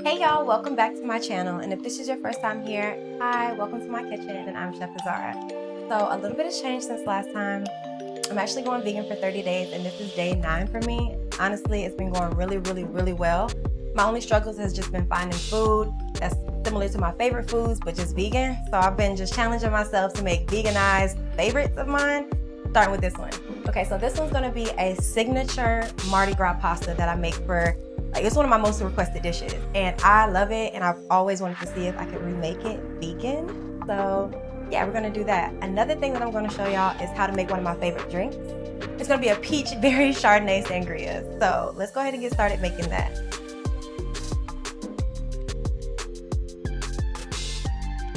Hey y'all, welcome back to my channel, and if this is your first time here, hi, welcome to my kitchen, and I'm Chef Azara. So a little bit has changed since last time. I'm actually going vegan for 30 days, and this is day 9 for me. Honestly, it's been going really well. My only struggles has just been finding food that's similar to my favorite foods, but just vegan. So I've been just challenging myself to make veganized favorites of mine, starting with this one. Okay, so this one's gonna be a signature Mardi Gras pasta that I make for, it's one of my most requested dishes, and I love it, and I've always wanted to see if I could remake it vegan. So yeah, we're gonna do that. Another thing that I'm gonna show y'all is how to make one of my favorite drinks. It's gonna be a peach berry Chardonnay Sangria. So let's go ahead and get started making that.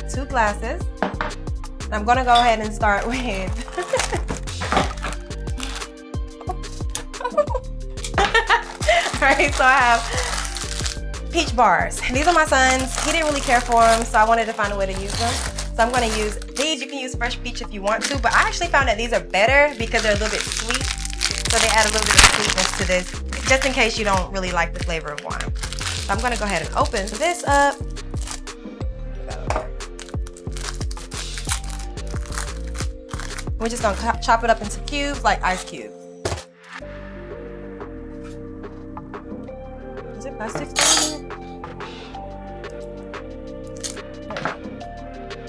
Two glasses. And I'm gonna go ahead and start with Alright, so I have peach bars. These are my son's. He didn't really care for them, so I wanted to find a way to use them. So I'm going to use these. You can use fresh peach if you want to, but I actually found that these are better because they're a little bit sweet. So they add a little bit of sweetness to this, just in case you don't really like the flavor of wine. So I'm going to go ahead and open this up. We're just going to chop it up into cubes, like ice cubes. Is it plastic still in here?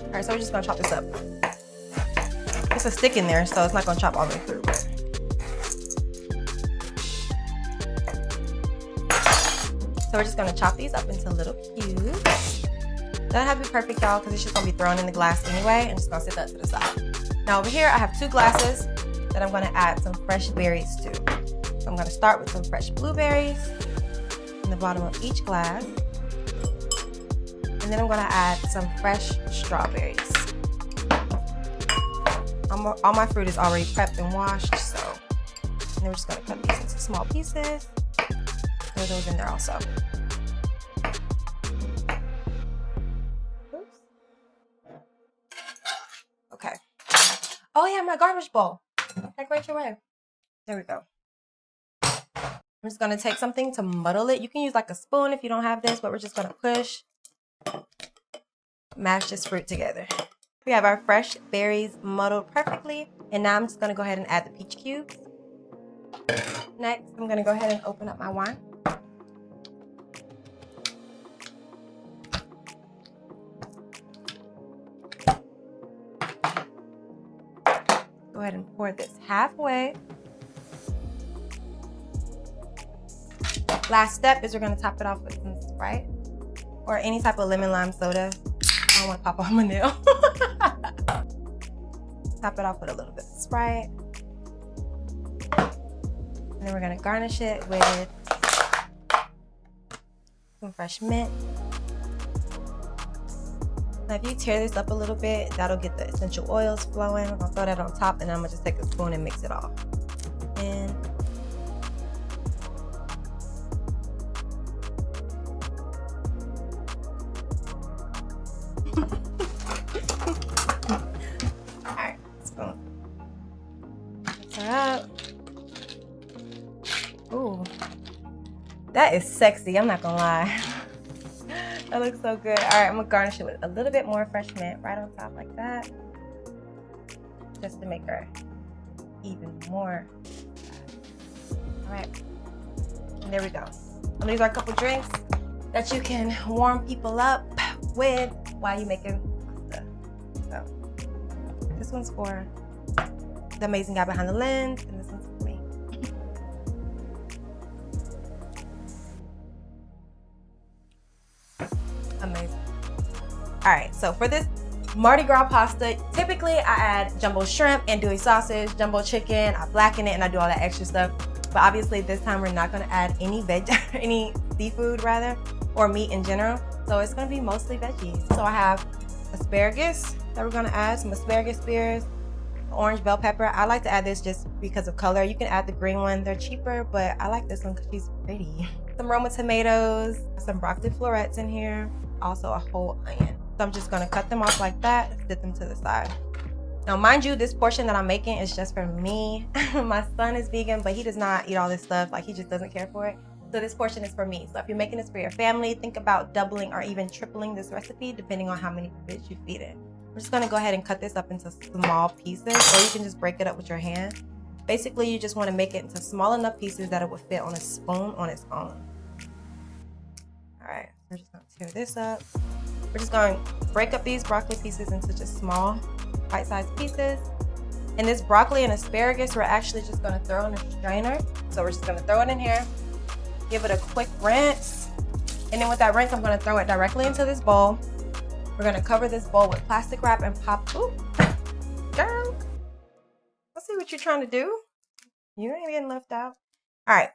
Alright, so we're just gonna chop this up. It's a stick in there, so it's not gonna chop all the way through. So we're just gonna chop these up into little cubes. Doesn't have to be perfect, y'all, because it's just gonna be thrown in the glass anyway, and just gonna sit that to the side. Now over here, I have 2 glasses that I'm gonna add some fresh berries to. So I'm gonna start with some fresh blueberries in the bottom of each glass. And then I'm gonna add some fresh strawberries. All my fruit is already prepped and washed, so. And then we're just gonna cut these into small pieces. Throw those in there also. Oops. Okay. Oh yeah, my garbage bowl. Right your way. There we go. I'm just gonna take something to muddle it. You can use like a spoon if you don't have this, but we're just gonna mash this fruit together. We have our fresh berries muddled perfectly, and now I'm just gonna go ahead and add the peach cubes. Next, I'm gonna go ahead and open up my wine. Go ahead and pour this halfway. Last step is we're gonna top it off with some Sprite or any type of lemon lime soda. I don't want to pop off my nail. Top it off with a little bit of Sprite. And then we're gonna garnish it with some fresh mint. Now if you tear this up a little bit, that'll get the essential oils flowing. We're gonna throw that on top, and then I'm gonna just take a spoon and mix it all. And alright, spoon. Mix her up. Ooh, that is sexy, I'm not gonna lie. That looks so good. Alright, I'm gonna garnish it with a little bit more fresh mint right on top like that. Just to make her even more. Alright, and there we go. And these are a couple drinks that you can warm people up with while you're making pasta. So this one's for the amazing guy behind the lens, and this one's for me. Amazing. All right, so for this Mardi Gras pasta, typically I add jumbo shrimp, andouille sausage, jumbo chicken. I blacken it and I do all that extra stuff. But obviously this time we're not gonna add any any seafood rather, or meat in general. So it's gonna be mostly veggies. So I have asparagus that we're gonna add, some asparagus spears, orange bell pepper. I like to add this just because of color. You can add the green one, they're cheaper, but I like this one because she's pretty. Some Roma tomatoes, some broccoli florets in here, also a whole onion. So I'm just gonna cut them off like that and sit them to the side. Now, mind you, this portion that I'm making is just for me. My son is vegan, but he does not eat all this stuff. Like, he just doesn't care for it. So this portion is for me. So if you're making this for your family, think about doubling or even tripling this recipe depending on how many kids you feed it. We're just gonna go ahead and cut this up into small pieces, or you can just break it up with your hand. Basically, you just wanna make it into small enough pieces that it would fit on a spoon on its own. All right, we're just gonna tear this up. We're just gonna break up these broccoli pieces into just small, bite-sized pieces. And this broccoli and asparagus, we're actually just gonna throw in a strainer. So we're just gonna throw it in here, give it a quick rinse. And then with that rinse, I'm gonna throw it directly into this bowl. We're gonna cover this bowl with plastic wrap and pop, ooh, girl, let's see what you're trying to do. You ain't getting left out. All right,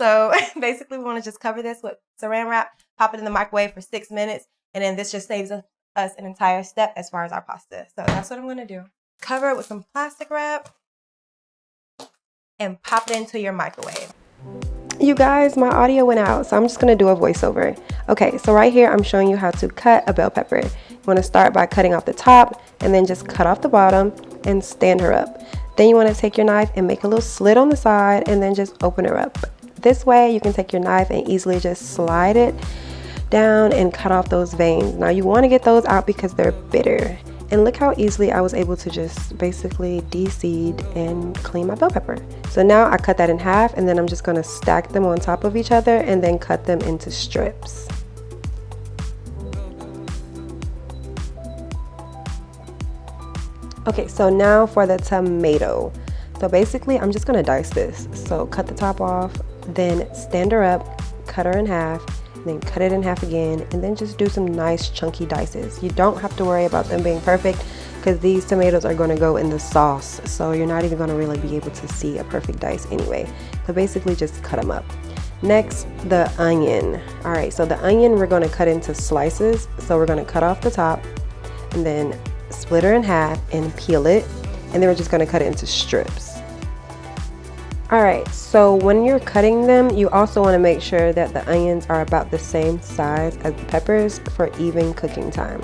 so basically we wanna just cover this with saran wrap, pop it in the microwave for 6 minutes, and then this just saves us an entire step as far as our pasta. So that's what I'm gonna do. Cover it with some plastic wrap and pop it into your microwave. You guys, my audio went out, so I'm just gonna do a voiceover. Okay, so right here I'm showing you how to cut a bell pepper. You wanna start by cutting off the top and then just cut off the bottom and stand her up. Then you wanna take your knife and make a little slit on the side and then just open her up. This way you can take your knife and easily just slide it down and cut off those veins. Now you wanna get those out because they're bitter. And look how easily I was able to just basically de-seed and clean my bell pepper. So now I cut that in half and then I'm just gonna stack them on top of each other and then cut them into strips. Okay, so now for the tomato. So basically I'm just gonna dice this. So cut the top off, then stand her up, cut her in half, then cut it in half again, and then just do some nice chunky dices. You don't have to worry about them being perfect because these tomatoes are going to go in the sauce, so you're not even going to really be able to see a perfect dice anyway. So basically just cut them up. Next, the onion. All right, so the onion we're going to cut into slices. So we're going to cut off the top and then split her in half and peel it, and then we're just going to cut it into strips. Alright, so when you're cutting them, you also want to make sure that the onions are about the same size as the peppers for even cooking time.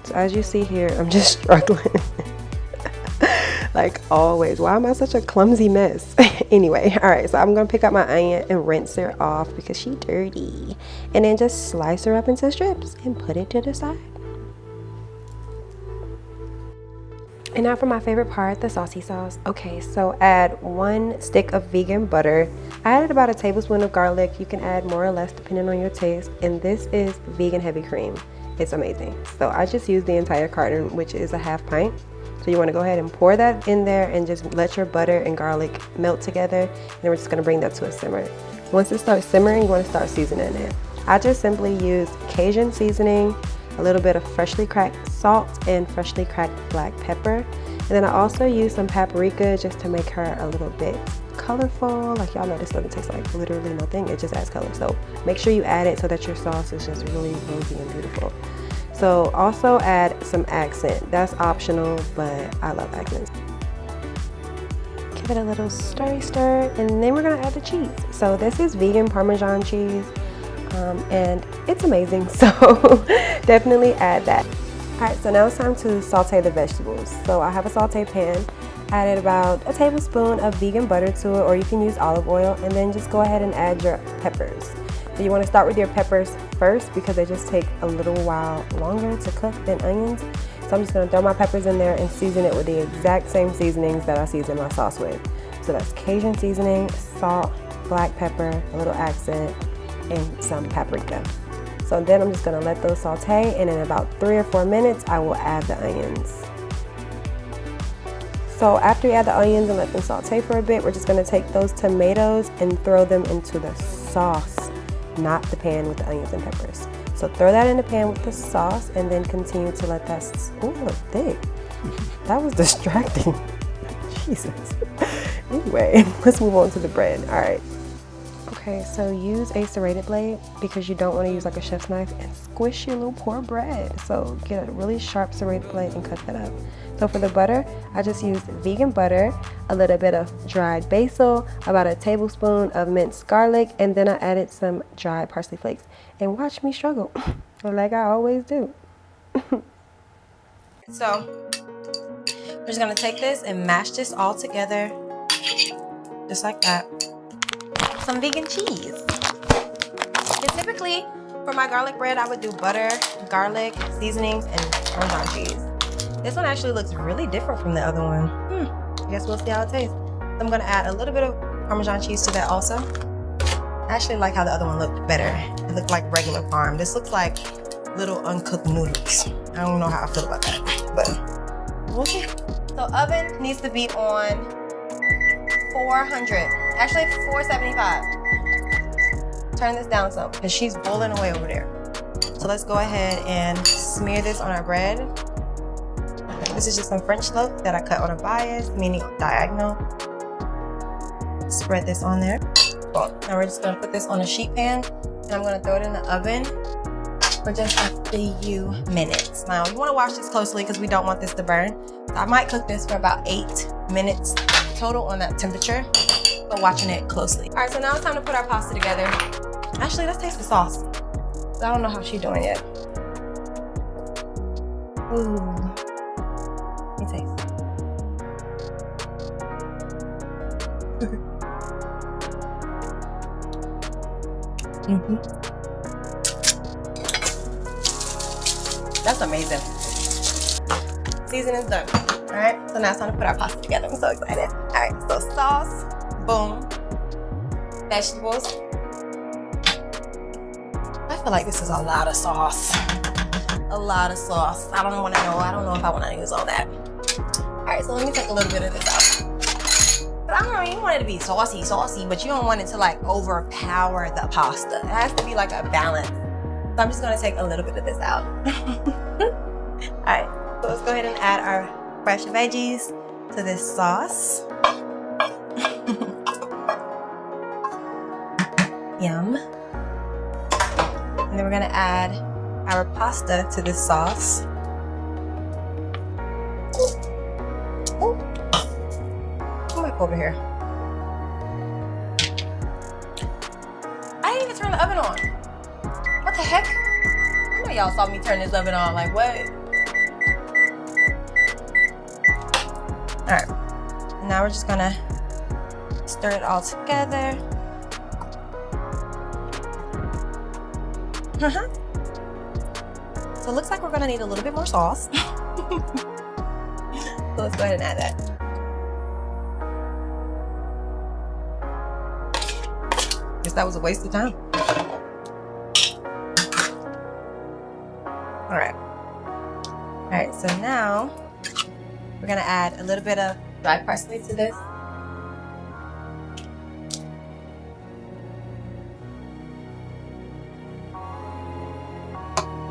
So as you see here, I'm just struggling. Like always. Why am I such a clumsy mess? Anyway, alright, so I'm going to pick up my onion and rinse her off because she's dirty. And then just slice her up into strips and put it to the side. And now for my favorite part, the saucy sauce. Okay, so add 1 stick of vegan butter. I added about a tablespoon of garlic. You can add more or less depending on your taste. And this is vegan heavy cream. It's amazing. So I just used the entire carton, which is a half pint. So you want to go ahead and pour that in there and just let your butter and garlic melt together. And then we're just going to bring that to a simmer. Once it starts simmering, you want to start seasoning it. I just simply used Cajun seasoning, a little bit of freshly cracked salt and freshly cracked black pepper. And then I also used some paprika just to make her a little bit colorful. Like y'all know this doesn't taste like literally nothing, it just adds color. So make sure you add it so that your sauce is just really rosy and beautiful. So also add some accent. That's optional, but I love accents. Give it a little stir, and then we're gonna add the cheese. So this is vegan Parmesan cheese. And it's amazing, so definitely add that. Alright, so now it's time to saute the vegetables. So I have a saute pan. I added about a tablespoon of vegan butter to it, or you can use olive oil, and then just go ahead and add your peppers. So you want to start with your peppers first because they just take a little while longer to cook than onions. So I'm just going to throw my peppers in there and season it with the exact same seasonings that I season my sauce with. So that's Cajun seasoning, salt, black pepper, a little accent, and some paprika. So then I'm just gonna let those saute, and in about 3 or 4 minutes I will add the onions. So after you add the onions and let them saute for a bit, we're just gonna take those tomatoes and throw them into the sauce, not the pan with the onions and peppers. So throw that in the pan with the sauce and then continue to let that, ooh, look thick. That was distracting. Jesus. Anyway, let's move on to the bread. All right. Okay, so use a serrated blade because you don't want to use like a chef's knife and squish your little poor bread. So get a really sharp serrated blade and cut that up. So for the butter, I just used vegan butter, a little bit of dried basil, about a tablespoon of minced garlic, and then I added some dried parsley flakes. And watch me struggle, like I always do. So we're just gonna take this and mash this all together, just like that. some vegan cheese. And typically, for my garlic bread, I would do butter, garlic, seasonings, and Parmesan cheese. This one actually looks really different from the other one. I guess we'll see how it tastes. So I'm gonna add a little bit of Parmesan cheese to that also. I actually like how the other one looked better. It looked like regular parm. This looks like little uncooked noodles. I don't know how I feel about that, but we'll see. So oven needs to be on 400, actually 475. Turn this down some because she's boiling away over there. So let's go ahead and smear this on our bread. This is just some French loaf that I cut on a bias, meaning diagonal. Spread this on there. Cool. Now we're just gonna put this on a sheet pan and I'm gonna throw it in the oven for just a few minutes. Now you wanna watch this closely because we don't want this to burn. So I might cook this for about 8 minutes total on that temperature, but watching it closely. All right, so now it's time to put our pasta together. Actually, let's taste the sauce. I don't know how she's doing yet. Ooh. Let me taste. That's amazing. Seasoning's done. All right, so now it's time to put our pasta together. I'm so excited. All right, so sauce, boom, vegetables. I feel like this is a lot of sauce. A lot of sauce. I don't want to know. I don't know if I want to use all that. All right, so let me take a little bit of this out. But I don't know, you want it to be saucy, but you don't want it to like overpower the pasta. It has to be like a balance. So I'm just gonna take a little bit of this out. All right, so let's go ahead and add our fresh veggies to this sauce. Yum. And then we're gonna add our pasta to this sauce. Ooh. Come back over here. I didn't even turn the oven on. What the heck? I know y'all saw me turn this oven on. Like, what? All right. Now we're just gonna stir it all together. So it looks like we're gonna need a little bit more sauce. So let's go ahead and add that. Guess that was a waste of time. All right, so now we're gonna add a little bit of dry parsley to this.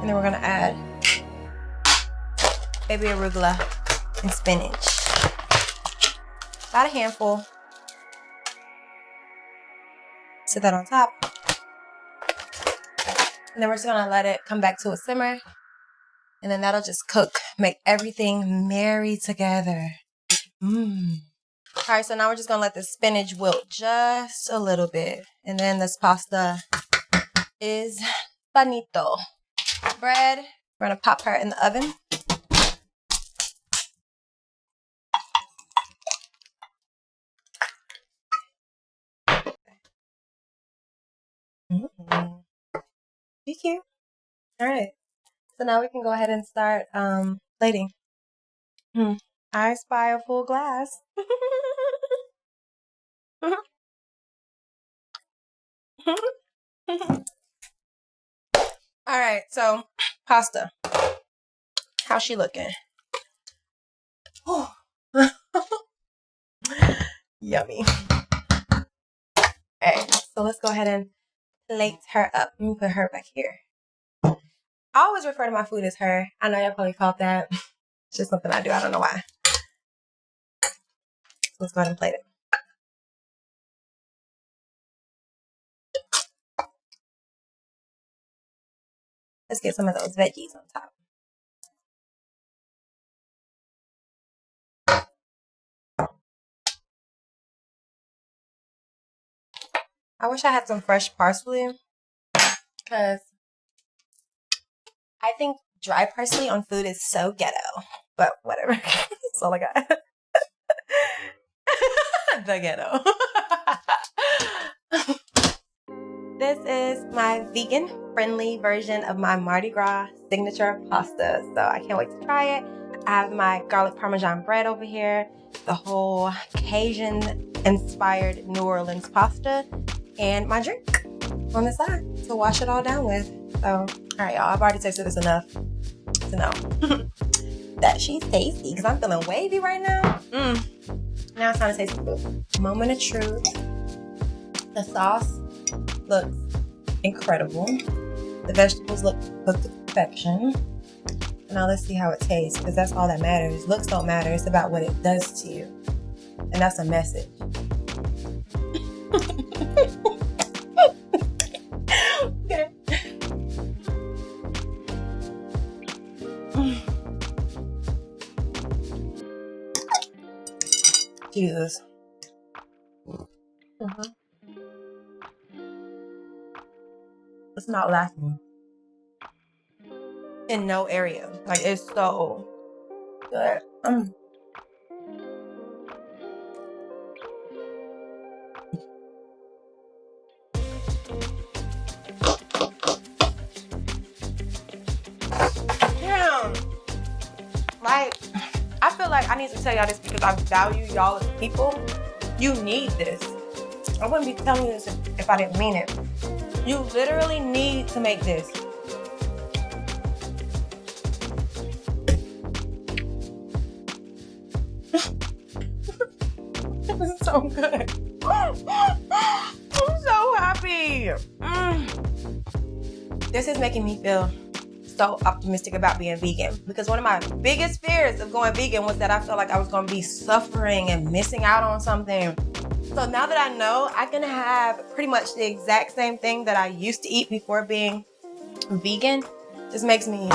And then we're gonna add baby arugula and spinach. About a handful. Sit that on top. And then we're just gonna let it come back to a simmer. And then that'll just cook, make everything marry together. All right, so now we're just gonna let the spinach wilt just a little bit. And then this pasta is panito. Bread, we're gonna pop her in the oven. Be cute. All right. So now we can go ahead and start plating. I spy a full glass. All right, so pasta. How's she looking? Oh. Yummy. All right, so let's go ahead and plate her up. Let me put her back here. I always refer to my food as her. I know y'all probably caught that. It's just something I do. I don't know why. So let's go ahead and plate it. Let's get some of those veggies on top. I wish I had some fresh parsley because I think dry parsley on food is so ghetto. But whatever. That's all I got. The ghetto. This is my vegan-friendly version of my Mardi Gras signature pasta. So I can't wait to try it. I have my garlic Parmesan bread over here, the whole Cajun-inspired New Orleans pasta, and my drink on the side to wash it all down with. So, all right, y'all, I've already tasted this enough to know that she's tasty because I'm feeling wavy right now. Now it's time to taste the food. Moment of truth. The sauce looks incredible. The vegetables look cooked to perfection. Now let's see how it tastes, because that's all that matters. Looks don't matter. It's about what it does to you. And that's a message. Okay. Jesus. It's not lasting in no area. Like, it's so good. Damn. Like, I feel like I need to tell y'all this because I value y'all as people. You need this. I wouldn't be telling you this if I didn't mean it. You literally need to make this. This is so good. I'm so happy. This is making me feel so optimistic about being vegan, because one of my biggest fears of going vegan was that I felt like I was going to be suffering and missing out on something. So now that I know I can have pretty much the exact same thing that I used to eat before being vegan, just makes me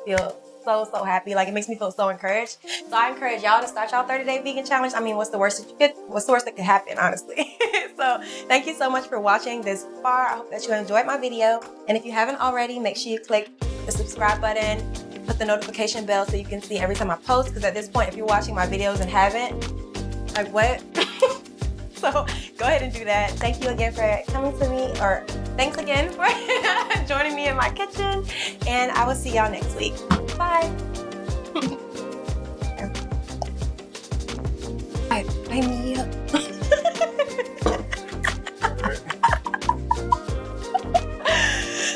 feel so happy. Like, it makes me feel so encouraged. So I encourage y'all to start y'all 30-day vegan challenge. I mean, what's the worst that could happen, honestly? So thank you so much for watching this far. I hope that you enjoyed my video. And if you haven't already, make sure you click the subscribe button, put the notification bell so you can see every time I post. Because at this point, if you're watching my videos and haven't, like, what? So go ahead and do that. Thank you again for coming to me, or thanks again for joining me in my kitchen. And I will see y'all next week. Bye. Bye, Mia.